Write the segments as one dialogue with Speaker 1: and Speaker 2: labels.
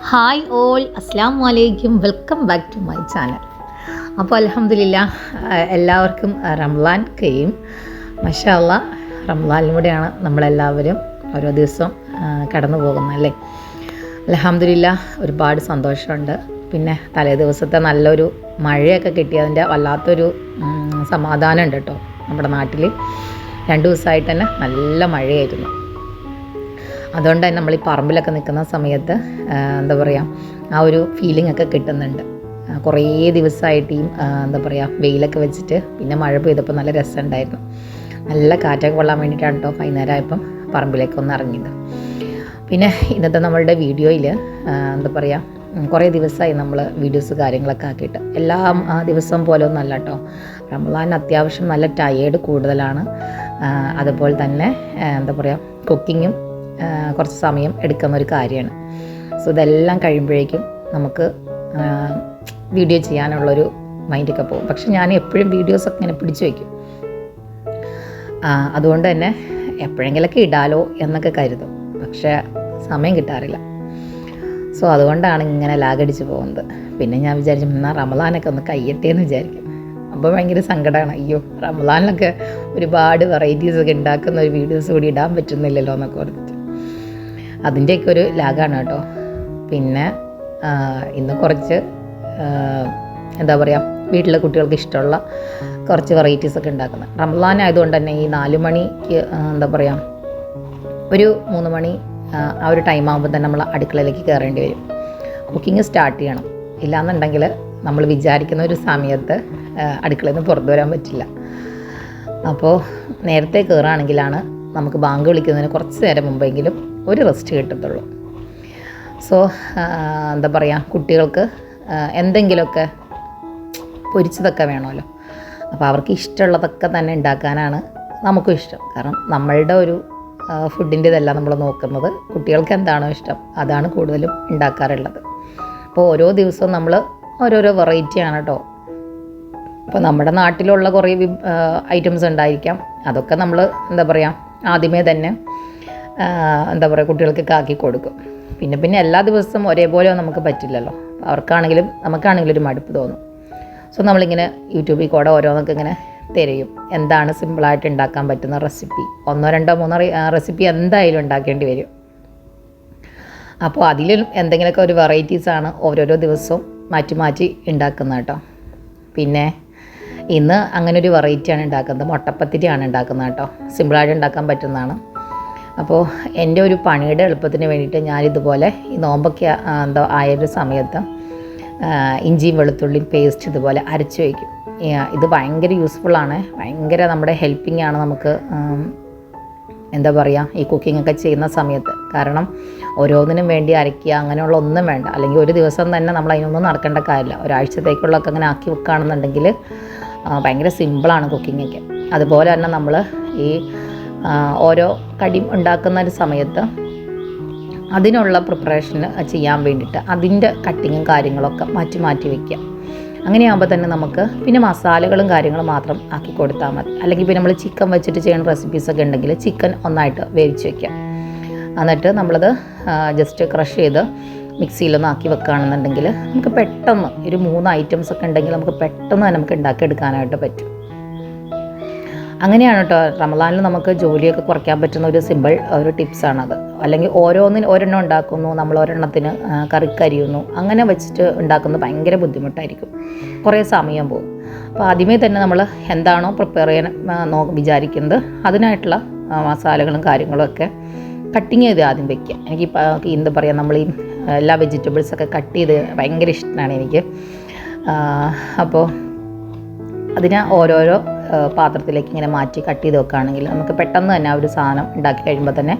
Speaker 1: Hi all, അസ്സാം വലൈക്കും, welcome back to my channel. അപ്പോൾ അൽഹംദുലില്ലാ എല്ലാവർക്കും റംളാൻ കഴിയും. മാഷാ അല്ലാ, റംളാനിലൂടെയാണ് നമ്മളെല്ലാവരും ഓരോ ദിവസം കടന്നു പോകുന്നതല്ലേ. അൽഹംദുലില്ലാ ഒരുപാട് സന്തോഷമുണ്ട്. പിന്നെ തലേ ദിവസത്തെ നല്ലൊരു മഴയൊക്കെ കിട്ടിയതിൻ്റെ വല്ലാത്തൊരു സമാധാനം ഉണ്ട് കേട്ടോ. നമ്മുടെ നാട്ടിൽ 2 ദിവസമായിട്ട് തന്നെ നല്ല മഴയായിരുന്നു. അതുകൊണ്ട് തന്നെ നമ്മൾ ഈ പറമ്പിലൊക്കെ നിൽക്കുന്ന സമയത്ത് എന്താ പറയുക, ആ ഒരു ഫീലിംഗ് ഒക്കെ കിട്ടുന്നുണ്ട്. കുറേ ദിവസമായിട്ട് ഈ എന്താ പറയുക വെയിലൊക്കെ വെച്ചിട്ട് പിന്നെ മഴ പെയ്തപ്പോൾ നല്ല രസമുണ്ടായിരുന്നു. നല്ല കാറ്റൊക്കെ കൊള്ളാൻ വേണ്ടിയിട്ടാണ് കേട്ടോ വൈകുന്നേരം ആയപ്പം പറമ്പിലേക്ക് ഒന്ന് ഇറങ്ങിയത്. പിന്നെ ഇന്നത്തെ നമ്മളുടെ വീഡിയോയിൽ എന്താ പറയുക, കുറേ ദിവസമായി നമ്മൾ വീഡിയോസ് കാര്യങ്ങളൊക്കെ ആക്കിയിട്ട് എല്ലാ ദിവസം പോലെ ഒന്നും അല്ല കേട്ടോ. റംളാൻ അത്യാവശ്യം നല്ല ടയേർഡ് കൂടുതലാണ്. അതുപോലെ തന്നെ എന്താ പറയുക, കുക്കിങ്ങും കുറച്ച് സമയം എടുക്കുന്ന ഒരു കാര്യമാണ്. സോ ഇതെല്ലാം കഴിയുമ്പോഴേക്കും നമുക്ക് വീഡിയോ ചെയ്യാനുള്ളൊരു മൈൻഡൊക്കെ പോകും. പക്ഷെ ഞാൻ എപ്പോഴും വീഡിയോസൊക്കെ ഇങ്ങനെ പിടിച്ചു വയ്ക്കും. അതുകൊണ്ട് തന്നെ എപ്പോഴെങ്കിലൊക്കെ ഇടാലോ എന്നൊക്കെ കരുതും, പക്ഷേ സമയം കിട്ടാറില്ല. സോ അതുകൊണ്ടാണ് ഇങ്ങനെ ലാഗടിച്ച് പോകുന്നത്. പിന്നെ ഞാൻ വിചാരിച്ചു എന്നാൽ റമളാനൊക്കെ ഒന്ന് കഴിയട്ടെ എന്ന് വിചാരിക്കും. അപ്പോൾ ഭയങ്കര സങ്കടമാണ്, അയ്യോ റമളാനിലൊക്കെ ഒരുപാട് വെറൈറ്റീസൊക്കെ ഉണ്ടാക്കുന്ന ഒരു വീഡിയോസ് കൂടി ഇടാൻ പറ്റുന്നില്ലല്ലോ എന്നൊക്കെ ഓർത്തിട്ട് അതിൻ്റെയൊക്കെ ഒരു ലാഗാണ് കേട്ടോ. പിന്നെ ഇന്ന് കുറച്ച് എന്താ പറയുക, വീട്ടിലെ കുട്ടികൾക്ക് ഇഷ്ടമുള്ള കുറച്ച് വെറൈറ്റീസൊക്കെ ഉണ്ടാക്കുന്നത്. റംളാൻ ആയതുകൊണ്ട് തന്നെ ഈ 4 മണിക്ക് എന്താ പറയുക, ഒരു 3 മണി ആ ഒരു ടൈം ആകുമ്പോൾ തന്നെ നമ്മൾ അടുക്കളയിലേക്ക് കയറേണ്ടി വരും. കുക്കിംഗ് സ്റ്റാർട്ട് ചെയ്യണം. ഇല്ലയെന്നുണ്ടെങ്കിൽ നമ്മൾ വിചാരിക്കുന്ന ഒരു സമയത്ത് അടുക്കളയിൽ നിന്ന് പുറത്തു വരാൻ പറ്റില്ല. അപ്പോൾ നേരത്തെ കയറുകയാണെങ്കിലാണ് നമുക്ക് ബാങ്ക് വിളിക്കുന്നതിന് കുറച്ച് നേരം മുമ്പെങ്കിലും ഒരു റെസ്റ്റ് കിട്ടത്തുള്ളൂ. സോ എന്താ പറയുക, കുട്ടികൾക്ക് എന്തെങ്കിലുമൊക്കെ പൊരിച്ചതൊക്കെ വേണമല്ലോ. അപ്പോൾ അവർക്ക് ഇഷ്ടമുള്ളതൊക്കെ തന്നെ ഉണ്ടാക്കാനാണ് നമുക്കും ഇഷ്ടം. കാരണം നമ്മളുടെ ഒരു ഫുഡിൻ്റെ ഇതെല്ലാം നമ്മൾ നോക്കുന്നത് കുട്ടികൾക്ക് എന്താണോ ഇഷ്ടം അതാണ് കൂടുതലും ഉണ്ടാക്കാറുള്ളത്. അപ്പോൾ ഓരോ ദിവസവും നമ്മൾ ഓരോരോ വെറൈറ്റിയാണ് കേട്ടോ. അപ്പോൾ നമ്മുടെ നാട്ടിലുള്ള കുറേ ഐറ്റംസ് ഉണ്ടായിരിക്കാം. അതൊക്കെ നമ്മൾ എന്താ പറയുക ആദ്യമേ തന്നെ എന്താ പറയുക കുട്ടികൾക്കൊക്കെ ആക്കി കൊടുക്കും. പിന്നെ എല്ലാ ദിവസവും ഒരേപോലെ നമുക്ക് പറ്റില്ലല്ലോ. അവർക്കാണെങ്കിലും നമുക്കാണെങ്കിലും ഒരു മടുപ്പ് തോന്നും. സോ നമ്മളിങ്ങനെ യൂട്യൂബിൽ കൂടെ ഓരോന്നൊക്കെ ഇങ്ങനെ തിരയും, എന്താണ് സിമ്പിളായിട്ട് ഉണ്ടാക്കാൻ പറ്റുന്ന റെസിപ്പി. 1, 2, 3 റെസിപ്പി എന്തായാലും ഉണ്ടാക്കേണ്ടി വരും. അപ്പോൾ അതിലും എന്തെങ്കിലുമൊക്കെ ഒരു വെറൈറ്റീസാണ് ഓരോരോ ദിവസവും മാറ്റി മാറ്റി ഉണ്ടാക്കുന്നത് കേട്ടോ. പിന്നെ ഇന്ന് അങ്ങനെ ഒരു വെറൈറ്റിയാണ് ഉണ്ടാക്കുന്നത്, മുട്ടപ്പത്തിരിയാണ് ഉണ്ടാക്കുന്നത് കേട്ടോ. സിമ്പിളായിട്ട് ഉണ്ടാക്കാൻ പറ്റുന്നതാണ്. അപ്പോൾ എൻ്റെ ഒരു പണിയുടെ എളുപ്പത്തിന് വേണ്ടിയിട്ട് ഞാനിതുപോലെ ഈ നോമ്പൊക്കെ എന്താ ആയൊരു സമയത്ത് ഇഞ്ചിയും വെളുത്തുള്ളിയും പേസ്റ്റ് ഇതുപോലെ അരച്ച് വയ്ക്കും. ഇത് ഭയങ്കര യൂസ്ഫുള്ളാണ്, ഭയങ്കര നമ്മുടെ ഹെൽപ്പിംഗ് ആണ് നമുക്ക് എന്താ പറയുക ഈ കുക്കിംഗ് ഒക്കെ ചെയ്യുന്ന സമയത്ത്. കാരണം ഓരോന്നിനും വേണ്ടി അരയ്ക്കുക അങ്ങനെയുള്ള ഒന്നും വേണ്ട. അല്ലെങ്കിൽ ഒരു ദിവസം തന്നെ നമ്മൾ അതിനൊന്നും നടക്കേണ്ട കാര്യമില്ല. ഒരാഴ്ചത്തേക്കുള്ളതൊക്കെ അങ്ങനെ ആക്കി വെക്കുകയാണെന്നുണ്ടെങ്കിൽ ഭയങ്കര സിമ്പിളാണ് കുക്കിങ്ങൊക്കെ. അതുപോലെ തന്നെ നമ്മൾ ഈ ഓരോ കടി ഉണ്ടാക്കുന്ന ഒരു സമയത്ത് അതിനുള്ള പ്രിപ്പറേഷന് ചെയ്യാൻ വേണ്ടിയിട്ട് അതിൻ്റെ കട്ടിങ്ങും കാര്യങ്ങളൊക്കെ മാറ്റി വയ്ക്കുക. അങ്ങനെയാകുമ്പോൾ തന്നെ നമുക്ക് പിന്നെ മസാലകളും കാര്യങ്ങളും മാത്രം ആക്കി കൊടുത്താൽ മതി. അല്ലെങ്കിൽ പിന്നെ നമ്മൾ ചിക്കൻ വെച്ചിട്ട് ചെയ്യുന്ന റെസിപ്പീസൊക്കെ ഉണ്ടെങ്കിൽ ചിക്കൻ ഒന്നായിട്ട് വേവിച്ച് വയ്ക്കുക. എന്നിട്ട് നമ്മളത് ജസ്റ്റ് ക്രഷ് ചെയ്ത് മിക്സിയിലൊന്ന് ആക്കി വെക്കുകയാണെന്നുണ്ടെങ്കിൽ നമുക്ക് പെട്ടെന്ന് ഒരു 3 ഐറ്റംസ് ഒക്കെ ഉണ്ടെങ്കിൽ നമുക്ക് പെട്ടെന്ന് തന്നെ നമുക്ക് ഉണ്ടാക്കിയെടുക്കാനായിട്ട് പറ്റും. അങ്ങനെയാണ് കേട്ടോ റമളാനിൽ നമുക്ക് ജോലിയൊക്കെ കുറയ്ക്കാൻ പറ്റുന്ന ഒരു സിമ്പിൾ ഒരു ടിപ്സാണത്. അല്ലെങ്കിൽ ഒരെണ്ണം ഉണ്ടാക്കുന്നു, നമ്മൾ ഒരെണ്ണത്തിന് കറിക്കരിയുന്നു, അങ്ങനെ വെച്ചിട്ട് ഉണ്ടാക്കുന്നത് ഭയങ്കര ബുദ്ധിമുട്ടായിരിക്കും, കുറേ സമയം പോകും. അപ്പോൾ ആദ്യമേ തന്നെ നമ്മൾ എന്താണോ പ്രിപ്പയർ ചെയ്യാൻ വിചാരിക്കുന്നത് അതിനായിട്ടുള്ള മസാലകളും കാര്യങ്ങളും ഒക്കെ കട്ടിങ് ചെയ്ത് ആദ്യം വയ്ക്കുക. എനിക്ക് എന്താ പറയുക, നമ്മൾ ഈ എല്ലാ വെജിറ്റബിൾസൊക്കെ കട്ട് ചെയ്ത് ഭയങ്കര ഇഷ്ടമാണ് എനിക്ക്. അപ്പോൾ അതിനെ ഓരോരോ പാത്രത്തിലേക്ക് ഇങ്ങനെ മാറ്റി കട്ട് ചെയ്ത് വെക്കുകയാണെങ്കിൽ നമുക്ക് പെട്ടെന്ന് തന്നെ ആ ഒരു സാധനം ഉണ്ടാക്കി കഴിയുമ്പോൾ തന്നെ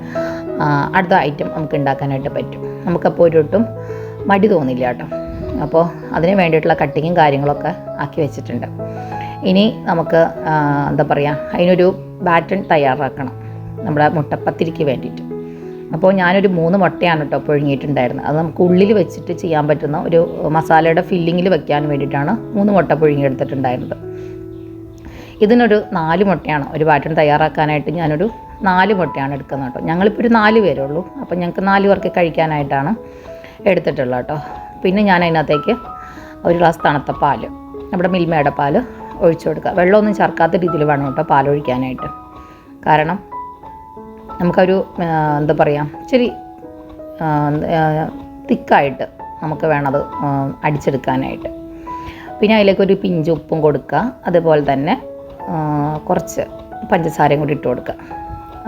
Speaker 1: അടുത്ത ഐറ്റം നമുക്ക് ഉണ്ടാക്കാനായിട്ട് പറ്റും. നമുക്കപ്പോൾ ഒട്ടും മടി തോന്നില്ല കേട്ടോ. അപ്പോൾ അതിന് വേണ്ടിയിട്ടുള്ള കട്ടിങ്ങും കാര്യങ്ങളൊക്കെ ആക്കി വെച്ചിട്ടുണ്ട്. ഇനി നമുക്ക് എന്താ പറയുക, അതിനൊരു ബാറ്റൺ തയ്യാറാക്കണം നമ്മുടെ മുട്ടപ്പത്തിരിക്ക് വേണ്ടിയിട്ട്. അപ്പോൾ ഞാനൊരു 3 മുട്ടയാണ് കേട്ടോ പുഴുങ്ങിയിട്ടുണ്ടായിരുന്നത്. അത് നമുക്ക് ഉള്ളിൽ വെച്ചിട്ട് ചെയ്യാൻ പറ്റുന്ന ഒരു മസാലയുടെ ഫില്ലിങ്ങിൽ വെക്കാൻ വേണ്ടിയിട്ടാണ് 3 മുട്ട പുഴുങ്ങിയെടുത്തിട്ടുണ്ടായിരുന്നത്. ഇതിനൊരു 4 മുട്ടയാണ് ഒരു ബാറ്റൺ തയ്യാറാക്കാനായിട്ട് ഞാനൊരു 4 മുട്ടയാണ് എടുക്കുന്നത് കേട്ടോ. ഞങ്ങളിപ്പോൾ ഒരു 4 പേരേ ഉള്ളൂ. അപ്പോൾ ഞങ്ങൾക്ക് 4 പേർക്ക് കഴിക്കാനായിട്ടാണ്. എടുത്തിട്ടുള്ളത് കേട്ടോ. പിന്നെ ഞാൻ അതിനകത്തേക്ക് ഒരു ഗ്ലാസ് തണുത്ത പാല്, നമ്മുടെ മിൽമയുടെ പാല് ഒഴിച്ചു കൊടുക്കുക. വെള്ളമൊന്നും ചേർക്കാത്ത രീതിയിൽ വേണം കേട്ടോ പാലൊഴിക്കാനായിട്ട്. കാരണം നമുക്കൊരു എന്താ പറയുക, ഇച്ചിരി തിക്കായിട്ട് നമുക്ക് വേണത് അടിച്ചെടുക്കാനായിട്ട്. പിന്നെ അതിലേക്കൊരു പിഞ്ച് ഉപ്പും കൊടുക്കുക. അതുപോലെ തന്നെ കുറച്ച് പഞ്ചസാരയും കൂടി ഇട്ട് കൊടുക്കുക.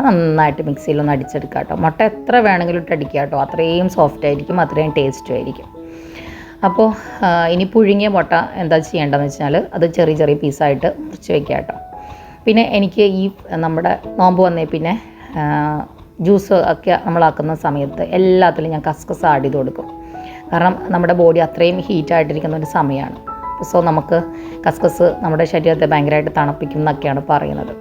Speaker 1: നന്നായിട്ട് മിക്സിയിലൊന്ന് അടിച്ചെടുക്കുക കേട്ടോ. മുട്ട എത്ര വേണമെങ്കിലും ഇട്ട് അടിക്കുക കേട്ടോ, അത്രയും സോഫ്റ്റ് ആയിരിക്കും, അത്രയും ടേസ്റ്റും ആയിരിക്കും. അപ്പോൾ ഇനി പുഴുങ്ങിയ മുട്ട എന്താ ചെയ്യേണ്ടതെന്ന് വെച്ചാൽ അത് ചെറിയ ചെറിയ പീസായിട്ട് മുറിച്ച് വയ്ക്കുക കേട്ടോ. പിന്നെ എനിക്ക് ഈ നമ്മുടെ നോമ്പ് വന്നേ പിന്നെ ജ്യൂസ് ഒക്കെ നമ്മളാക്കുന്ന സമയത്ത് എല്ലാത്തിലും ഞാൻ കസ്കസ് ആഡ് ചെയ്ത് കൊടുക്കും. കാരണം നമ്മുടെ ബോഡി അത്രയും ഹീറ്റായിട്ടിരിക്കുന്ന ഒരു സമയമാണ്. സോ നമുക്ക് കസ്കസ് നമ്മുടെ ശരീരത്തെ ഭയങ്കരമായിട്ട് തണുപ്പിക്കും എന്നൊക്കെയാണ് പറയുന്നത്.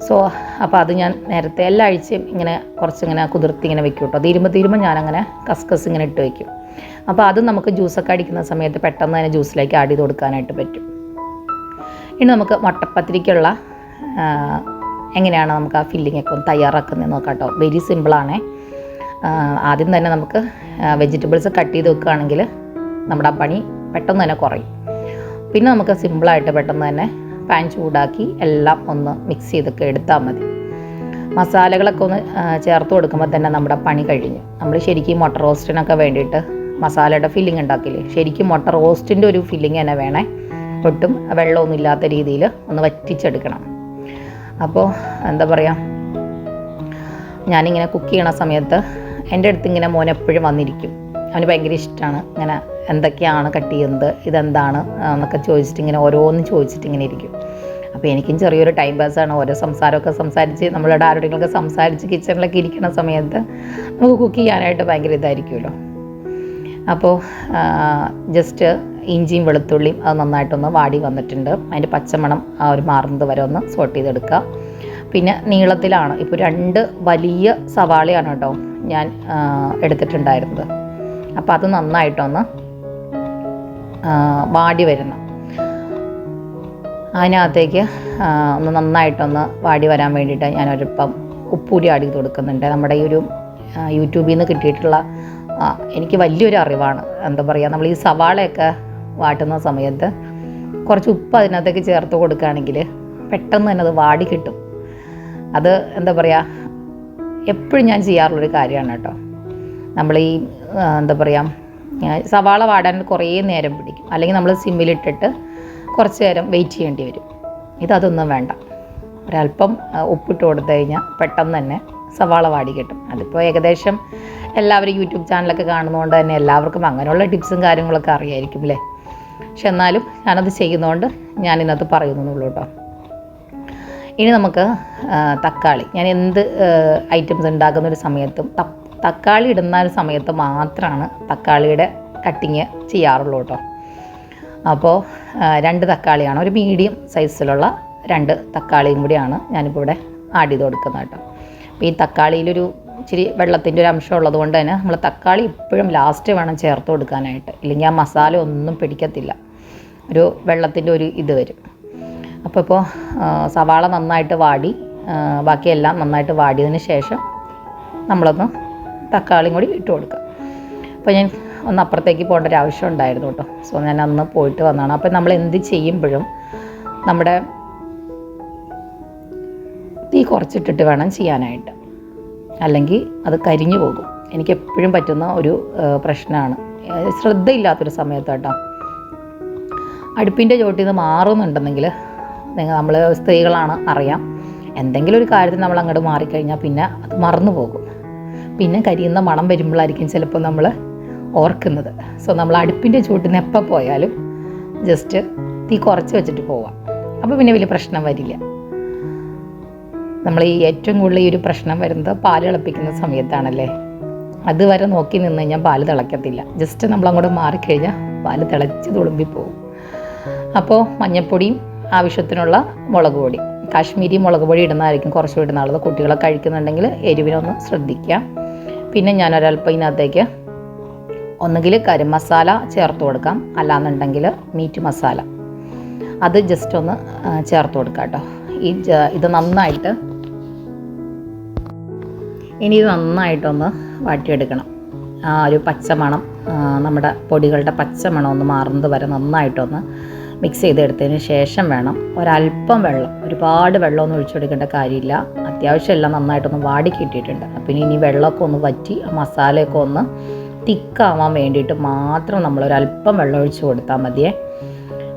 Speaker 1: സോ അപ്പോൾ അത് ഞാൻ നേരത്തെ എല്ലാ ആഴ്ചയും ഇങ്ങനെ കുറച്ചിങ്ങനെ കുതിർത്തി ഇങ്ങനെ വെക്കും കേട്ടോ. തീരുമ്പോൾ ഞാനങ്ങനെ കസ്കസ് ഇങ്ങനെ ഇട്ട് വയ്ക്കും. അപ്പോൾ അത് നമുക്ക് ജ്യൂസൊക്കെ അടിക്കുന്ന സമയത്ത് പെട്ടെന്ന് തന്നെ ജ്യൂസിലേക്ക് ആഡ് ചെയ്ത് കൊടുക്കാനായിട്ട് പറ്റും. ഇനി നമുക്ക് മുട്ടപ്പത്തിരിക്കുള്ള എങ്ങനെയാണ് നമുക്ക് ആ ഫില്ലിംഗ് ഒക്കെ ഒന്ന് തയ്യാറാക്കുന്നത് നോക്കാം കേട്ടോ. വെരി സിമ്പിളാണ്. ആദ്യം തന്നെ നമുക്ക് വെജിറ്റബിൾസ് കട്ട് ചെയ്ത് വെക്കുകയാണെങ്കിൽ നമ്മുടെ ആ പണി പെട്ടെന്ന് തന്നെ കുറയും. പിന്നെ നമുക്ക് സിമ്പിളായിട്ട് പെട്ടെന്ന് തന്നെ പാൻ ചൂടാക്കി എല്ലാം ഒന്ന് മിക്സ് ചെയ്തൊക്കെ എടുത്താൽ മതി. മസാലകളൊക്കെ ഒന്ന് ചേർത്ത് കൊടുക്കുമ്പോൾ തന്നെ നമ്മുടെ പണി കഴിഞ്ഞു. നമ്മൾ ശരിക്കും മുട്ട റോസ്റ്റിനൊക്കെ വേണ്ടിയിട്ട് മസാലയുടെ ഫില്ലിംഗ് ഉണ്ടാക്കില്ലേ, ശരിക്കും മുട്ട റോസ്റ്റിൻ്റെ ഒരു ഫില്ലിംഗ് തന്നെ വേണേ. ഒട്ടും വെള്ളമൊന്നും ഇല്ലാത്ത രീതിയിൽ ഒന്ന് വറ്റിച്ചെടുക്കണം. അപ്പോൾ എന്താ പറയുക, ഞാനിങ്ങനെ കുക്ക് ചെയ്യണ സമയത്ത് എൻ്റെ അടുത്ത് ഇങ്ങനെ മോൻ എപ്പോഴും വന്നിരിക്കും. അവന് ഭയങ്കര ഇഷ്ടമാണ് ഇങ്ങനെ എന്തൊക്കെയാണ് കട്ട് ചെയ്യുന്നത്, ഇതെന്താണ് എന്നൊക്കെ ചോദിച്ചിട്ട് ഇങ്ങനെ ഓരോന്നും ചോദിച്ചിട്ട് ഇങ്ങനെ ഇരിക്കും. അപ്പോൾ എനിക്കും ചെറിയൊരു ടൈം പാസ്സാണ്. ഓരോ സംസാരമൊക്കെ സംസാരിച്ച് നമ്മളുടെ ആരോടെങ്കിലുമൊക്കെ സംസാരിച്ച് കിച്ചണിലൊക്കെ ഇരിക്കുന്ന സമയത്ത് നമുക്ക് കുക്ക് ചെയ്യാനായിട്ട് ഭയങ്കര ഇതായിരിക്കുമല്ലോ. അപ്പോൾ ജസ്റ്റ് ഇഞ്ചിയും വെളുത്തുള്ളിയും അത് നന്നായിട്ടൊന്ന് വാടി വന്നിട്ടുണ്ട്. അതിൻ്റെ പച്ചമണം ആ ഒരു മാറുന്നത് വരെ ഒന്ന് സോട്ട് ചെയ്തെടുക്കുക. പിന്നെ നീളത്തിലാണ്, ഇപ്പോൾ 2 വലിയ സവാളയാണ് കേട്ടോ ഞാൻ എടുത്തിട്ടുണ്ടായിരുന്നത്. അപ്പോൾ അത് നന്നായിട്ടൊന്ന് വാടി വരണം. അതിനകത്തേക്ക് ഒന്ന് നന്നായിട്ടൊന്ന് വാടി വരാൻ വേണ്ടിയിട്ട് ഞാനൊരിപ്പം ഉപ്പൂടി ആഡ് ചെയ്ത് കൊടുക്കുന്നുണ്ട്. നമ്മുടെ ഈ ഒരു യൂട്യൂബിൽ നിന്ന് കിട്ടിയിട്ടുള്ള എനിക്ക് വലിയൊരു അറിവാണ്. എന്താ പറയുക, നമ്മൾ ഈ സവാളയൊക്കെ വാട്ടുന്ന സമയത്ത് കുറച്ച് ഉപ്പ് അതിനകത്തേക്ക് ചേർത്ത് കൊടുക്കുകയാണെങ്കിൽ പെട്ടെന്ന് തന്നെ അത് വാടി കിട്ടും. അത് എന്താ പറയുക, എപ്പോഴും ഞാൻ ചെയ്യാറുള്ളൊരു കാര്യമാണ് കേട്ടോ. നമ്മൾ ഈ എന്താ പറയുക, സവാള വാടാൻ കുറേ നേരം പിടിക്കും. അല്ലെങ്കിൽ നമ്മൾ സിമ്മിലിട്ടിട്ട് കുറച്ച് നേരം വെയിറ്റ് ചെയ്യേണ്ടി വരും. ഇതൊന്നും വേണ്ട, ഒരല്പം ഉപ്പിട്ട് കൊടുത്തു കഴിഞ്ഞാൽ പെട്ടെന്ന് തന്നെ സവാള വാടി കിട്ടും. അതിപ്പോൾ ഏകദേശം എല്ലാവരും യൂട്യൂബ് ചാനലൊക്കെ കാണുന്നതുകൊണ്ട് തന്നെ എല്ലാവർക്കും അങ്ങനെയുള്ള ടിപ്സും കാര്യങ്ങളൊക്കെ അറിയായിരിക്കും അല്ലേ. പക്ഷെ എന്നാലും ഞാനത് ചെയ്യുന്നതുകൊണ്ട് ഞാനിതിനകത്ത് പറയുന്നുള്ളൂ കേട്ടോ. ഇനി നമുക്ക് തക്കാളി, ഞാൻ എന്ത് ഐറ്റംസ് ഉണ്ടാക്കുന്നൊരു സമയത്തും തക്കാളി ഇടുന്ന ഒരു സമയത്ത് മാത്രമാണ് തക്കാളിയുടെ കട്ടിങ് ചെയ്യാറുള്ളൂ കേട്ടോ. അപ്പോൾ 2 തക്കാളിയാണ്, ഒരു മീഡിയം സൈസിലുള്ള 2 തക്കാളിയും കൂടിയാണ് ഞാനിപ്പോൾ ഇവിടെ ആഡ് ചെയ്ത് കൊടുക്കുന്നത് കേട്ടോ. അപ്പോൾ ഈ തക്കാളിയിലൊരു ഇച്ചിരി വെള്ളത്തിൻ്റെ ഒരു അംശം ഉള്ളത് കൊണ്ട് തന്നെ നമ്മൾ തക്കാളി എപ്പോഴും ലാസ്റ്റ് വേണം ചേർത്ത് കൊടുക്കാനായിട്ട്. ഇല്ലെങ്കിൽ ആ മസാല ഒന്നും പിടിക്കത്തില്ല, ഒരു വെള്ളത്തിൻ്റെ ഒരു ഇത് വരും. അപ്പോൾ സവാള നന്നായിട്ട് വാടി, ബാക്കിയെല്ലാം നന്നായിട്ട് വാടിയതിന് ശേഷം നമ്മളൊന്ന് തക്കാളിയും കൂടി ഇട്ട് കൊടുക്കുക. അപ്പോൾ ഞാൻ ഒന്ന് അപ്പുറത്തേക്ക് പോകേണ്ട ഒരു ആവശ്യം ഉണ്ടായിരുന്നു കേട്ടോ. സോ ഞാൻ അന്ന് പോയിട്ട് വന്നതാണ്. അപ്പോൾ നമ്മൾ എന്ത് ചെയ്യുമ്പോഴും നമ്മുടെ തീ കുറച്ചിട്ടിട്ട് വേണം ചെയ്യാനായിട്ട്, അല്ലെങ്കിൽ അത് കരിഞ്ഞു പോകും. എനിക്ക് എപ്പോഴും പറ്റുന്ന ഒരു പ്രശ്നമാണ്, ശ്രദ്ധയില്ലാത്തൊരു സമയത്ത് കേട്ടോ. അടുപ്പിൻ്റെ ചോട്ടിൽ നിന്ന് മാറുന്നുണ്ടെങ്കിൽ നമ്മൾ സ്ത്രീകളാണ് അറിയാം, എന്തെങ്കിലും ഒരു കാര്യത്തിൽ നമ്മൾ അങ്ങോട്ട് മാറിക്കഴിഞ്ഞാൽ പിന്നെ അത് മറന്നു പോകും. പിന്നെ കരിയുന്ന മണം വരുമ്പോഴായിരിക്കും ചിലപ്പോൾ നമ്മൾ ഓർക്കുന്നത്. സോ നമ്മൾ അടുപ്പിൻ്റെ ചൂട്ടിൽ നിന്ന് എപ്പോൾ പോയാലും ജസ്റ്റ് തീ കുറച്ച് വെച്ചിട്ട് പോവാം. അപ്പോൾ പിന്നെ വലിയ പ്രശ്നം വരില്ല. നമ്മൾ ഈ ഏറ്റവും കൂടുതൽ ഈ ഒരു പ്രശ്നം വരുന്നത് പാല് തിളപ്പിക്കുന്ന സമയത്താണല്ലേ. അതുവരെ നോക്കി നിന്ന് കഴിഞ്ഞാൽ പാല് തിളയ്ക്കത്തില്ല. ജസ്റ്റ് നമ്മളങ്ങോട്ട് മാറിക്കഴിഞ്ഞാൽ പാല് തിളച്ച് തുളുമ്പിപ്പോവും. അപ്പോൾ മഞ്ഞൾപ്പൊടിയും ആവശ്യത്തിനുള്ള മുളക് പൊടി, കാശ്മീരി മുളക് പൊടി ഇടുന്നതായിരിക്കും കുറച്ചുകൂടി നല്ലത്. കുട്ടികളെ കഴിക്കുന്നുണ്ടെങ്കിൽ എരിവിനൊന്ന് ശ്രദ്ധിക്കാം. പിന്നെ ഞാനൊരൽപ്പം ഇതിനകത്തേക്ക് ഒന്നുകിൽ കറി മസാല ചേർത്ത് കൊടുക്കാം, അല്ലാന്നുണ്ടെങ്കിൽ മീറ്റ് മസാല അത് ജസ്റ്റ് ഒന്ന് ചേർത്ത് കൊടുക്കാം കേട്ടോ. ഇത് നന്നായിട്ടൊന്ന് വാട്ടിയെടുക്കണം. ആ ഒരു പച്ചമണം, നമ്മുടെ പൊടികളുടെ പച്ചമണം ഒന്ന് മാറുന്നത് വരെ നന്നായിട്ടൊന്ന് മിക്സ് ചെയ്തെടുത്തതിന് ശേഷം വേണം ഒരല്പം വെള്ളം, ഒരുപാട് വെള്ളമൊന്നും ഒഴിച്ചു കൊടുക്കേണ്ട കാര്യമില്ല. അത്യാവശ്യം എല്ലാം നന്നായിട്ടൊന്ന് വാടി കിട്ടിയിട്ടുണ്ട്. അപ്പം ഇനി വെള്ളമൊക്കെ ഒന്ന് വറ്റി മസാലയൊക്കെ ഒന്ന് തിക്കാവാൻ വേണ്ടിയിട്ട് മാത്രം നമ്മളൊരല്പം വെള്ളം ഒഴിച്ച് കൊടുത്താൽ മതിയേ.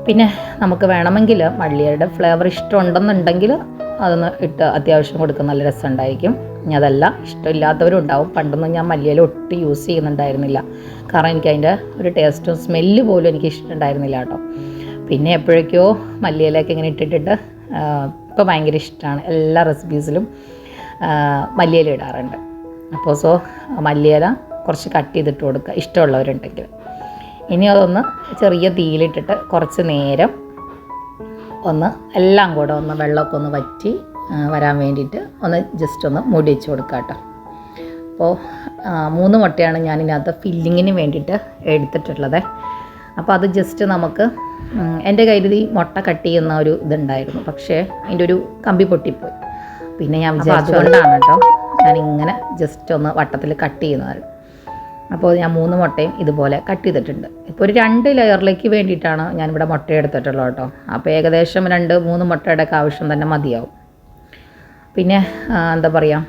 Speaker 1: പിന്നെ നമുക്ക് വേണമെങ്കിൽ മല്ലിയുടെ ഫ്ലേവർ ഇഷ്ടമുണ്ടെന്നുണ്ടെങ്കിൽ അതൊന്ന് ഇട്ട് അത്യാവശ്യം കൊടുക്കുന്ന നല്ല രസമുണ്ടായിരിക്കും. ഇനി അതല്ല, ഇഷ്ടമില്ലാത്തവരും ഉണ്ടാവും. പണ്ടൊന്നും ഞാൻ മല്ലിയില ഒട്ടും യൂസ് ചെയ്യുന്നുണ്ടായിരുന്നില്ല, കാരണം എനിക്കതിൻ്റെ ഒരു ടേസ്റ്റും സ്മെല്ല് പോലും എനിക്ക് ഇഷ്ടമുണ്ടായിരുന്നില്ല കേട്ടോ. പിന്നെ എപ്പോഴേക്കോ മല്ലിയിലൊക്കെ ഇങ്ങനെ ഇട്ടിട്ടിട്ട് ഇപ്പോൾ ഭയങ്കര ഇഷ്ടമാണ്. എല്ലാ റെസിപ്പീസിലും മല്ലിയില ഇടാറുണ്ട്. അപ്പോൾ മല്ലിയില കുറച്ച് കട്ട് ചെയ്തിട്ട് കൊടുക്കുക ഇഷ്ടമുള്ളവരുണ്ടെങ്കിൽ. ഇനി അതൊന്ന് ചെറിയ തീയിലിട്ടിട്ട് കുറച്ച് നേരം ഒന്ന് എല്ലാം കൂടെ ഒന്ന് വെള്ളമൊക്കെ ഒന്ന് വറ്റി വരാൻ വേണ്ടിയിട്ട് ഒന്ന് ജസ്റ്റ് ഒന്ന് മൂടി വെച്ച് കൊടുക്കുക കേട്ടോ. അപ്പോൾ 3 മുട്ടയാണ് ഞാൻ ഇതിനകത്ത് ഫില്ലിങ്ങിന് വേണ്ടിയിട്ട് എടുത്തിട്ടുള്ളത്. അപ്പോൾ അത് ജസ്റ്റ് നമുക്ക്, എൻ്റെ കയ്യിൽ ഈ മുട്ട കട്ട് ചെയ്യുന്ന ഒരു ഇതുണ്ടായിരുന്നു, പക്ഷേ അതിൻ്റെ ഒരു കമ്പി പൊട്ടിപ്പോയി. പിന്നെ ഞാൻ വിചാരിച്ചുകൊണ്ടാണ് കേട്ടോ ഞാനിങ്ങനെ ജസ്റ്റ് ഒന്ന് വട്ടത്തിൽ കട്ട് ചെയ്യുന്നത്. അപ്പോൾ ഞാൻ 3 മുട്ടയും ഇതുപോലെ കട്ട് ചെയ്തിട്ടുണ്ട്. ഇപ്പോൾ ഒരു 2 ലെയറിലേക്ക് വേണ്ടിയിട്ടാണ് ഞാനിവിടെ മുട്ട എടുത്തിട്ടുള്ളത് കേട്ടോ. അപ്പോൾ ഏകദേശം 2-3 മുട്ടയുടെ ഒക്കെ ആവശ്യം തന്നെ മതിയാവും. പിന്നെ എന്താ പറയുക,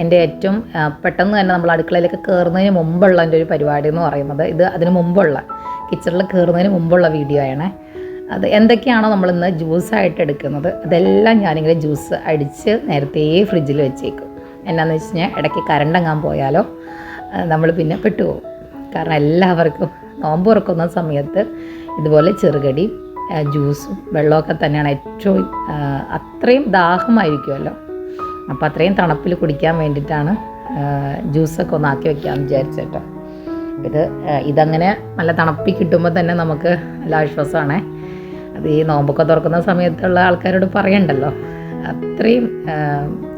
Speaker 1: എൻ്റെ ഏറ്റവും പെട്ടെന്ന് തന്നെ നമ്മൾ അടുക്കളയിലേക്ക് കയറുന്നതിന് മുമ്പുള്ള എൻ്റെ ഒരു പരിപാടി എന്ന് പറയുന്നത്, ഇത് അതിന് മുമ്പുള്ള കിച്ചണിൽ കയറുന്നതിന് മുമ്പുള്ള വീഡിയോ ആണ്. അത് എന്തൊക്കെയാണോ നമ്മളിന്ന് ജ്യൂസായിട്ട് എടുക്കുന്നത് അതെല്ലാം ഞാനിങ്ങനെ ജ്യൂസ് അടിച്ച് നേരത്തെ ഫ്രിഡ്ജിൽ വെച്ചേക്കും. എന്നാന്ന് വെച്ച് കഴിഞ്ഞാൽ ഇടയ്ക്ക് കരണ്ടങ്ങാൻ പോയാലോ നമ്മൾ പിന്നെ പെട്ടുപോകും. കാരണം എല്ലാവർക്കും നോമ്പ് തുറക്കുന്ന സമയത്ത് ഇതുപോലെ ചെറുകടി ജ്യൂസും വെള്ളമൊക്കെ തന്നെയാണ് ഏറ്റവും, അത്രയും ദാഹമായിരിക്കുമല്ലോ. അപ്പോൾ അത്രയും തണുപ്പിൽ കുടിക്കാൻ വേണ്ടിയിട്ടാണ് ജ്യൂസൊക്കെ ഒന്ന് ആക്കി വെക്കാമെന്ന് വിചാരിച്ചേട്ടോ. ഇതങ്ങനെ നല്ല തണുപ്പിൽ കിട്ടുമ്പോൾ തന്നെ നമുക്ക് നല്ല ആശ്വാസമാണ്. അത് ഈ നോമ്പൊക്കെ തുറക്കുന്ന സമയത്തുള്ള ആൾക്കാരോട് പറയണ്ടല്ലോ, അത്രയും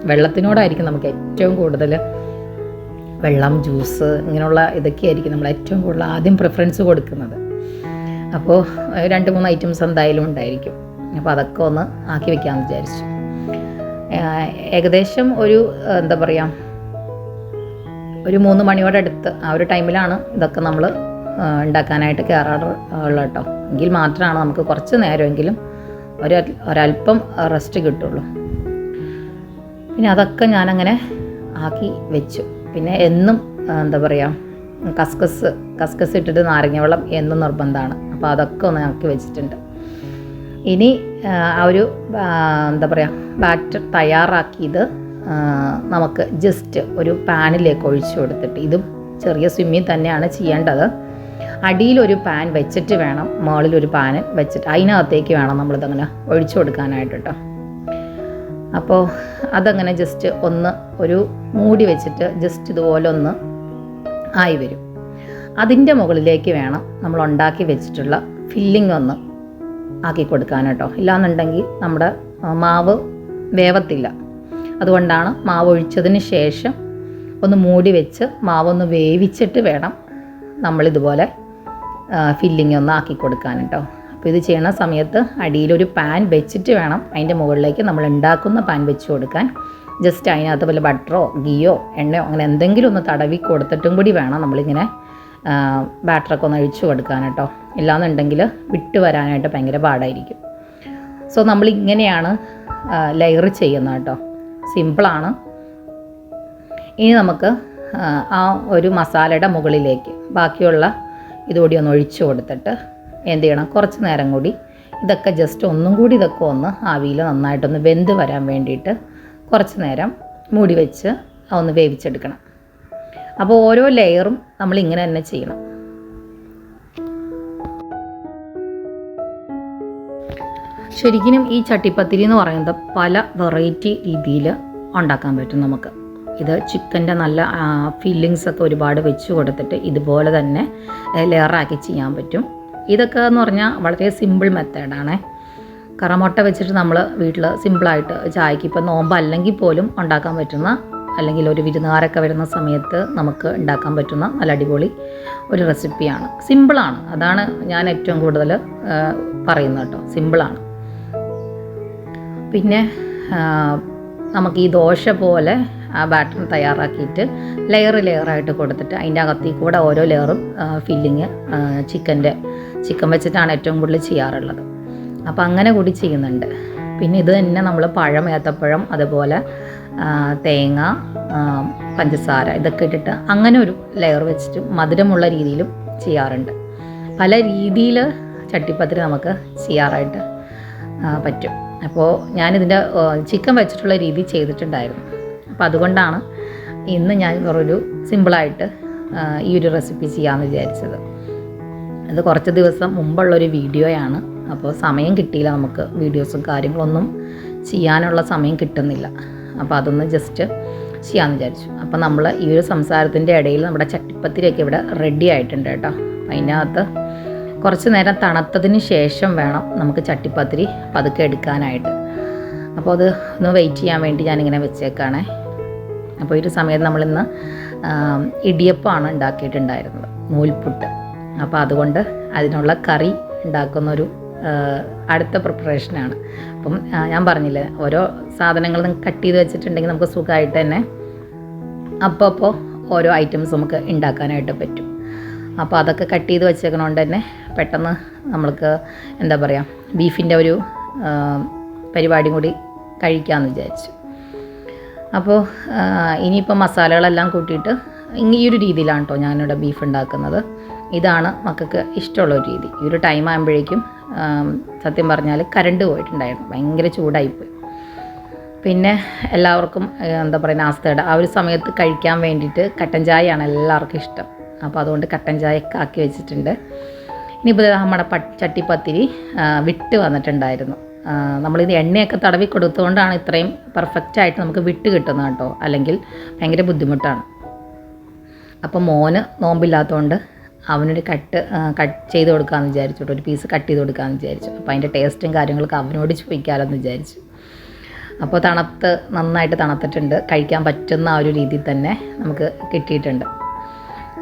Speaker 1: വെള്ളത്തിനോടായിരിക്കും നമുക്ക് ഏറ്റവും കൂടുതൽ, വെള്ളം, ജ്യൂസ് ഇങ്ങനെയുള്ള ഇതൊക്കെയായിരിക്കും നമ്മൾ ഏറ്റവും കൂടുതൽ ആദ്യം പ്രിഫറൻസ് കൊടുക്കുന്നത്. അപ്പോൾ 2-3 ഐറ്റംസ് എന്തായാലും ഉണ്ടായിരിക്കും. അപ്പോൾ അതൊക്കെ ഒന്ന് ആക്കി വെക്കാമെന്ന് വിചാരിച്ചു. ഏകദേശം ഒരു എന്താ പറയുക, ഒരു 3 മണിയോടെ അടുത്ത് ആ ഒരു ടൈമിലാണ് ഇതൊക്കെ നമ്മൾ ഉണ്ടാക്കാനായിട്ട് കയറാറുള്ളത് കേട്ടോ. എങ്കിൽ മാത്രമാണ് നമുക്ക് കുറച്ച് നേരമെങ്കിലും ഒരല്പം റെസ്റ്റ് കിട്ടുള്ളൂ. പിന്നെ അതൊക്കെ ഞാനങ്ങനെ ആക്കി വെച്ചു. പിന്നെ എന്നും എന്താ പറയുക, കസ്കസ് ഇട്ടിട്ട് നാരങ്ങ വെള്ളം എന്നും നിർബന്ധമാണ്. അപ്പോൾ അതൊക്കെ ഒന്ന് ആക്കി വെച്ചിട്ടുണ്ട്. ഇനി ആ ഒരു എന്താ പറയുക ബാറ്റർ തയ്യാറാക്കിയത് നമുക്ക് ജസ്റ്റ് ഒരു പാനിലേക്ക് ഒഴിച്ചു കൊടുത്തിട്ട്, ഇതും ചെറിയ സ്വിമ്മിൽ തന്നെയാണ് ചെയ്യേണ്ടത്. അടിയിലൊരു പാൻ വെച്ചിട്ട് വേണം, മുകളിലൊരു പാൻ വെച്ചിട്ട് അതിനകത്തേക്ക് വേണം നമ്മളിതങ്ങനെ ഒഴിച്ചു കൊടുക്കാനായിട്ട് കേട്ടോ. അപ്പോൾ അതങ്ങനെ ജസ്റ്റ് ഒന്ന് ഒരു മൂടി വെച്ചിട്ട് ജസ്റ്റ് ഇതുപോലെ ഒന്ന് ആയി വരും. അതിൻ്റെ മുകളിലേക്ക് വേണം നമ്മൾ ഉണ്ടാക്കി വെച്ചിട്ടുള്ള ഫില്ലിംഗ് ഒന്ന് ആക്കി കൊടുക്കാൻ കേട്ടോ. ഇല്ലാന്നുണ്ടെങ്കിൽ നമ്മുടെ മാവ് വേവത്തില്ല. അതുകൊണ്ടാണ് മാവ് ഒഴിച്ചതിന് ശേഷം ഒന്ന് മൂടി വെച്ച് മാവൊന്ന് വേവിച്ചിട്ട് വേണം നമ്മളിതുപോലെ ഫില്ലിംഗ് ഒന്ന് ആക്കി കൊടുക്കാൻ കേട്ടോ. അപ്പോൾ ഇത് ചെയ്യുന്ന സമയത്ത് അടിയിലൊരു പാൻ വെച്ചിട്ട് വേണം അതിൻ്റെ മുകളിലേക്ക് നമ്മൾ ഉണ്ടാക്കുന്ന പാൻ വെച്ച് കൊടുക്കാൻ. ജസ്റ്റ് അതിനകത്ത് വല്ല ബട്ടറോ ഗീയോ എണ്ണയോ അങ്ങനെ എന്തെങ്കിലും ഒന്ന് തടവി കൊടുത്തിട്ടും കൂടി വേണം നമ്മളിങ്ങനെ ബാറ്ററൊക്കെ ഒന്ന് ഒഴിച്ചു കൊടുക്കാൻ കേട്ടോ. ഇല്ലാന്നുണ്ടെങ്കിൽ വിട്ട് വരാനായിട്ട് ഭയങ്കര പാടായിരിക്കും. സോ നമ്മളിങ്ങനെയാണ് ലെയർ ചെയ്യുന്നത് കേട്ടോ. സിമ്പിളാണ്. ഇനി നമുക്ക് ആ ഒരു മസാലയുടെ മുകളിലേക്ക് ബാക്കിയുള്ള ഇതുകൂടി ഒന്ന് ഒഴിച്ചു കൊടുത്തിട്ട് എന്ത് ചെയ്യണം, കുറച്ച് നേരം കൂടി ഇതൊക്കെ ജസ്റ്റ് ഒന്നും കൂടി ഇതൊക്കെ ഒന്ന് ആവിയിൽ നന്നായിട്ടൊന്ന് വെന്ത് വരാൻ വേണ്ടിയിട്ട് കുറച്ച് നേരം മൂടി വെച്ച് ഒന്ന് വേവിച്ചെടുക്കണം. അപ്പോൾ ഓരോ ലെയറും നമ്മളിങ്ങനെ തന്നെ ചെയ്യണം. ശരിക്കും ഈ ചട്ടിപ്പത്തിരി എന്ന് പറയുന്നത് പല വെറൈറ്റി രീതിയിൽ ഉണ്ടാക്കാൻ പറ്റും നമുക്ക്. ഇത് ചിക്കൻ്റെ നല്ല ഫില്ലിങ്സൊക്കെ ഒരുപാട് വെച്ച് കൊടുത്തിട്ട് ഇതുപോലെ തന്നെ ലെയറാക്കി ചെയ്യാൻ പറ്റും. ഇതൊക്കെ എന്ന് പറഞ്ഞാൽ വളരെ സിമ്പിൾ മെത്തേഡാണ്. കറമുട്ട വെച്ചിട്ട് നമ്മൾ വീട്ടിൽ സിമ്പിളായിട്ട് ചായക്ക് ഇപ്പോൾ നോമ്പ് അല്ലെങ്കിൽ പോലും ഉണ്ടാക്കാൻ പറ്റുന്ന, അല്ലെങ്കിൽ ഒരു വിരുന്നുകാരൊക്കെ വരുന്ന സമയത്ത് നമുക്ക് ഉണ്ടാക്കാൻ പറ്റുന്ന നല്ല അടിപൊളി ഒരു റെസിപ്പിയാണ്. സിമ്പിളാണ്, അതാണ് ഞാൻ ഏറ്റവും കൂടുതൽ പറയുന്നത് കേട്ടോ. സിമ്പിളാണ്. പിന്നെ നമുക്ക് ഈ ദോശ പോലെ ആ ബാറ്റർ തയ്യാറാക്കിയിട്ട് ലെയറായിട്ട് കൊടുത്തിട്ട് അതിൻ്റെ അകത്തിൽ കൂടെ ഓരോ ലെയറും ഫില്ലിങ് ചിക്കൻ വെച്ചിട്ടാണ് ഏറ്റവും കൂടുതൽ ചെയ്യാറുള്ളത്. അപ്പോൾ അങ്ങനെ കൂടി ചെയ്യുന്നുണ്ട്. പിന്നെ ഇത് തന്നെ നമ്മൾ പഴം, ഏത്തപ്പഴം, അതുപോലെ തേങ്ങ, പഞ്ചസാര ഇതൊക്കെ ഇട്ടിട്ട് അങ്ങനെ ഒരു ലെയർ വെച്ചിട്ട് മധുരമുള്ള രീതിയിലും ചെയ്യാറുണ്ട്. പല രീതിയിൽ ചട്ടിപ്പത്തിരി നമുക്ക് ചെയ്യാറായിട്ട് പറ്റും. അപ്പോൾ ഞാനിതിൻ്റെ ചിക്കൻ വെച്ചിട്ടുള്ള രീതി ചെയ്തിട്ടുണ്ടായിരുന്നു. അപ്പോൾ അതുകൊണ്ടാണ് ഇന്ന് ഞാൻ ഒരു സിമ്പിളായിട്ട് ഈ ഒരു റെസിപ്പി ചെയ്യാമെന്ന് വിചാരിച്ചത്. അത് കുറച്ച് ദിവസം മുമ്പുള്ളൊരു വീഡിയോയാണ്. അപ്പോൾ സമയം കിട്ടിയില്ല, നമുക്ക് വീഡിയോസും കാര്യങ്ങളൊന്നും ചെയ്യാനുള്ള സമയം കിട്ടുന്നില്ല. അപ്പോൾ അതൊന്ന് ജസ്റ്റ് ചെയ്യാമെന്ന് വിചാരിച്ചു. അപ്പോൾ നമ്മൾ ഈ ഒരു സംസാരത്തിൻ്റെ ഇടയിൽ നമ്മുടെ ചട്ടിപ്പത്തിരിയൊക്കെ ഇവിടെ റെഡി ആയിട്ടുണ്ട് കേട്ടോ. അപ്പോൾ അതിനകത്ത് കുറച്ച് നേരം തണുത്തതിന് ശേഷം വേണം നമുക്ക് ചട്ടിപ്പത്തിരി പതുക്കെ എടുക്കാനായിട്ട്. അപ്പോൾ അത് ഒന്ന് വെയിറ്റ് ചെയ്യാൻ വേണ്ടി ഞാനിങ്ങനെ വെച്ചേക്കാണേ. അപ്പോൾ ഈ ഒരു സമയത്ത് നമ്മളിന്ന് ഇടിയപ്പമാണ് ഉണ്ടാക്കിയിട്ടുണ്ടായിരുന്നത്, നൂൽപുട്ട്. അപ്പോൾ അതുകൊണ്ട് അതിനുള്ള കറി ഉണ്ടാക്കുന്നൊരു അടുത്ത പ്രിപ്പറേഷനാണ്. അപ്പം ഞാൻ പറഞ്ഞില്ലേ, ഓരോ സാധനങ്ങൾ നിങ്ങൾക്ക് കട്ട് ചെയ്ത് വെച്ചിട്ടുണ്ടെങ്കിൽ നമുക്ക് സുഖമായിട്ട് തന്നെ അപ്പോൾ ഓരോ ഐറ്റംസ് നമുക്ക് ഉണ്ടാക്കാനായിട്ട് പറ്റും. അപ്പോൾ അതൊക്കെ കട്ട് ചെയ്ത് വെച്ചേക്കണോണ്ട് തന്നെ പെട്ടെന്ന് നമ്മൾക്ക് എന്താ പറയുക, ബീഫിൻ്റെ ഒരു പരിപാടിയും കൂടി കഴിക്കാമെന്ന് വിചാരിച്ചു. അപ്പോൾ ഇനിയിപ്പോൾ മസാലകളെല്ലാം കൂട്ടിയിട്ട് ഈ ഒരു രീതിയിലാണ് കേട്ടോ ഞാനിവിടെ ബീഫ് ഉണ്ടാക്കുന്നത്. ഇതാണ് മക്കൾക്ക് ഇഷ്ടമുള്ളൊരു രീതി. ഈ ഒരു ടൈം ആകുമ്പോഴേക്കും സത്യം പറഞ്ഞാൽ കറണ്ട് പോയിട്ടുണ്ടായിരുന്നു, ഭയങ്കര ചൂടായിപ്പോയി. പിന്നെ എല്ലാവർക്കും എന്താ പറയുക, നാസ്തയുടെ ആ ഒരു സമയത്ത് കഴിക്കാൻ വേണ്ടിയിട്ട് കട്ടൻ ചായയാണ് എല്ലാവർക്കും ഇഷ്ടം. അപ്പോൾ അതുകൊണ്ട് കട്ടൻ ചായയൊക്കെ ആക്കി വെച്ചിട്ടുണ്ട്. ഇനിയിപ്പോൾ നമ്മുടെ ചട്ടിപ്പത്തിരി വിട്ട് വന്നിട്ടുണ്ടായിരുന്നു. നമ്മളിത് എണ്ണയൊക്കെ തടവി കൊടുത്തുകൊണ്ടാണ് ഇത്രയും പെർഫെക്റ്റായിട്ട് നമുക്ക് വിട്ട് കിട്ടുന്നത് കേട്ടോ, അല്ലെങ്കിൽ ഭയങ്കര ബുദ്ധിമുട്ടാണ്. അപ്പോൾ മോന് നോമ്പില്ലാത്തതുകൊണ്ട് അവനൊരു കട്ട് ചെയ്ത് കൊടുക്കാമെന്ന് വിചാരിച്ചു, ഒരു പീസ് കട്ട് ചെയ്ത് കൊടുക്കാമെന്ന് വിചാരിച്ചു. അപ്പോൾ അതിൻ്റെ ടേസ്റ്റും കാര്യങ്ങളൊക്കെ അവനോട് ചോദിക്കാമെന്ന് വിചാരിച്ചു. അപ്പോൾ നന്നായിട്ട് തണുത്തിട്ടുണ്ട്, കഴിക്കാൻ പറ്റുന്ന ആ ഒരു രീതിയിൽ തന്നെ നമുക്ക് കിട്ടിയിട്ടുണ്ട്.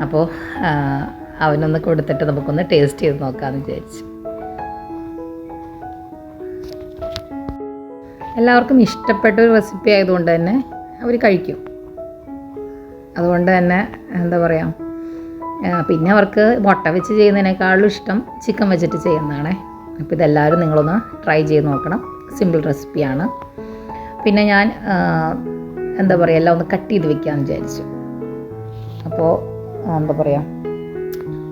Speaker 1: അപ്പോൾ അവനൊന്ന് കൊടുത്തിട്ട് നമുക്കൊന്ന് ടേസ്റ്റ് ചെയ്ത് നോക്കാമെന്ന് വിചാരിച്ചു. എല്ലാവർക്കും ഇഷ്ടപ്പെട്ട ഒരു റെസിപ്പി ആയതുകൊണ്ട് തന്നെ അവർ കഴിക്കും. അതുകൊണ്ട് തന്നെ എന്താ പറയുക, പിന്നെ അവർക്ക് മുട്ട വെച്ച് ചെയ്യുന്നതിനേക്കാളും ഇഷ്ടം ചിക്കൻ വെച്ചിട്ട് ചെയ്യുന്നതാണ്. അപ്പോൾ ഇതെല്ലാവരും നിങ്ങളൊന്ന് ട്രൈ ചെയ്ത് നോക്കണം. സിമ്പിൾ റെസിപ്പിയാണ്. പിന്നെ ഞാൻ എന്താ പറയുക, എല്ലാം ഒന്ന് കട്ട് ചെയ്ത് വെക്കാമെന്ന് വിചാരിച്ചു. അപ്പോൾ എന്താ പറയുക,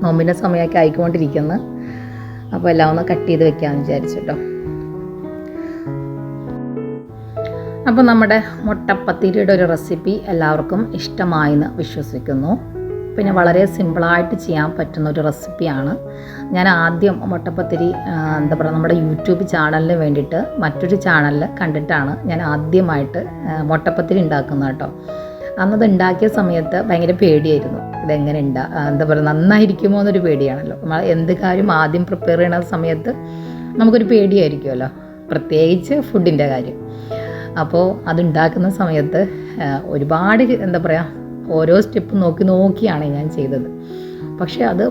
Speaker 1: നോമ്പിൻ്റെ സമയമൊക്കെ ആയിക്കൊണ്ടിരിക്കുന്നു. അപ്പോൾ എല്ലാം ഒന്ന് കട്ട് ചെയ്ത് വെക്കാമെന്ന് വിചാരിച്ചു കേട്ടോ. അപ്പോൾ നമ്മുടെ മുട്ടപ്പത്തിരിയുടെ ഒരു റെസിപ്പി എല്ലാവർക്കും ഇഷ്ടമായെന്ന് വിശ്വസിക്കുന്നു. പിന്നെ വളരെ സിമ്പിളായിട്ട് ചെയ്യാൻ പറ്റുന്ന ഒരു റെസിപ്പിയാണ്. ഞാൻ ആദ്യം മുട്ടപ്പത്തിരി എന്താ പറയുക, നമ്മുടെ യൂട്യൂബ് ചാനലിന് വേണ്ടിയിട്ട് മറ്റൊരു ചാനലിൽ കണ്ടിട്ടാണ് ഞാൻ ആദ്യമായിട്ട് മുട്ടപ്പത്തിരി ഉണ്ടാക്കുന്നത് കേട്ടോ. അന്നത് ഉണ്ടാക്കിയ സമയത്ത് ഭയങ്കര പേടിയായിരുന്നു, ഇതെങ്ങനെ എന്താ പറയുക, നന്നായിരിക്കുമോ എന്നൊരു പേടിയാണല്ലോ. നമ്മൾ എന്ത് കാര്യം ആദ്യം പ്രിപ്പയർ ചെയ്യുന്ന സമയത്ത് നമുക്കൊരു പേടിയായിരിക്കുമല്ലോ, പ്രത്യേകിച്ച് ഫുഡിൻ്റെ കാര്യം. അപ്പോൾ അതുണ്ടാക്കുന്ന സമയത്ത് ഒരുപാട് എന്താ പറയുക, ഓരോ സ്റ്റെപ്പ് നോക്കിയാണ് ഞാൻ ചെയ്തത്. പക്ഷേ അത്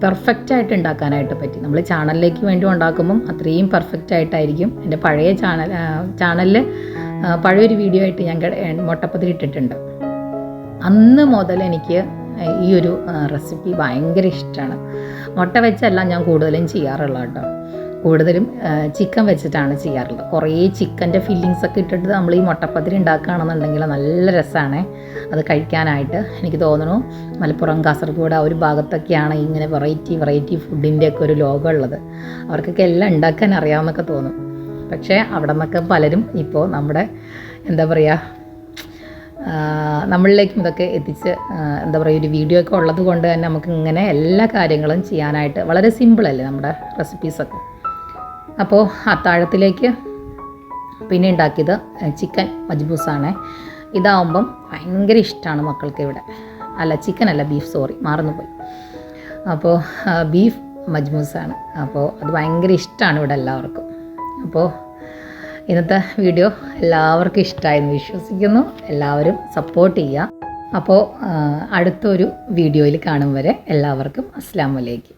Speaker 1: പെർഫെക്റ്റായിട്ട് ഉണ്ടാക്കാനായിട്ട് പറ്റി. നമ്മൾ ചാനലിലേക്ക് വേണ്ടി ഉണ്ടാക്കുമ്പം അത്രയും പെർഫെക്റ്റായിട്ടായിരിക്കും. എൻ്റെ പഴയ ചാനലിൽ പഴയൊരു വീഡിയോ ആയിട്ട് ഞാൻ മുട്ടപ്പത്തിരി ഇട്ടിട്ടുണ്ട്. അന്ന് മുതൽ എനിക്ക് ഈ ഒരു റെസിപ്പി ഭയങ്കര ഇഷ്ടമാണ്. മുട്ട വെച്ചല്ല ഞാൻ കൂടുതലും ചെയ്യാറുള്ളത് കേട്ടോ. കൂടുതലും ചിക്കൻ വെച്ചിട്ടാണ് ചെയ്യാറുള്ളത്. കുറേ ചിക്കൻ്റെ ഫില്ലിങ്സൊക്കെ ഇട്ടിട്ട് നമ്മൾ ഈ മുട്ടപ്പത്തിരി ഉണ്ടാക്കുകയാണെന്നുണ്ടെങ്കിൽ നല്ല രസമാണ് അത് കഴിക്കാനായിട്ട്. എനിക്ക് തോന്നുന്നു മലപ്പുറം, കാസർഗോഡ് ആ ഒരു ഭാഗത്തൊക്കെയാണ് ഇങ്ങനെ വെറൈറ്റി ഫുഡിൻ്റെയൊക്കെ ഒരു ലോകം ഉള്ളത്. അവർക്കൊക്കെ എല്ലാം ഉണ്ടാക്കാൻ അറിയാമെന്നൊക്കെ തോന്നും. പക്ഷേ അവിടെ നിന്നൊക്കെ പലരും ഇപ്പോൾ നമ്മുടെ എന്താ പറയുക, നമ്മളിലേക്കും ഇതൊക്കെ എത്തിച്ച് എന്താ പറയുക, ഒരു വീഡിയോ ഒക്കെ ഉള്ളത് കൊണ്ട് തന്നെ നമുക്ക് ഇങ്ങനെ എല്ലാ കാര്യങ്ങളും ചെയ്യാനായിട്ട് വളരെ സിമ്പിളല്ലേ നമ്മുടെ റെസിപ്പീസൊക്കെ. അപ്പോൾ അത്താഴത്തിലേക്ക് പിന്നെ ഉണ്ടാക്കിയത് ചിക്കൻ മജ്ബൂസാണ്. ഇതാവുമ്പം ഭയങ്കര ഇഷ്ടമാണ് മക്കൾക്ക് ഇവിടെ. ചിക്കനല്ല, ബീഫ്, സോറി, മറന്നുപോയി. അപ്പോൾ ബീഫ് മജ്ബൂസാണ്. അപ്പോൾ അത് ഭയങ്കര ഇഷ്ടമാണ് ഇവിടെ എല്ലാവർക്കും. അപ്പോൾ ഇന്നത്തെ വീഡിയോ എല്ലാവർക്കും ഇഷ്ടമായെന്ന് വിശ്വസിക്കുന്നു. എല്ലാവരും സപ്പോർട്ട് ചെയ്യുക. അപ്പോൾ അടുത്തൊരു വീഡിയോയിൽ കാണും വരെ എല്ലാവർക്കും അസ്സലാമു അലൈക്കും.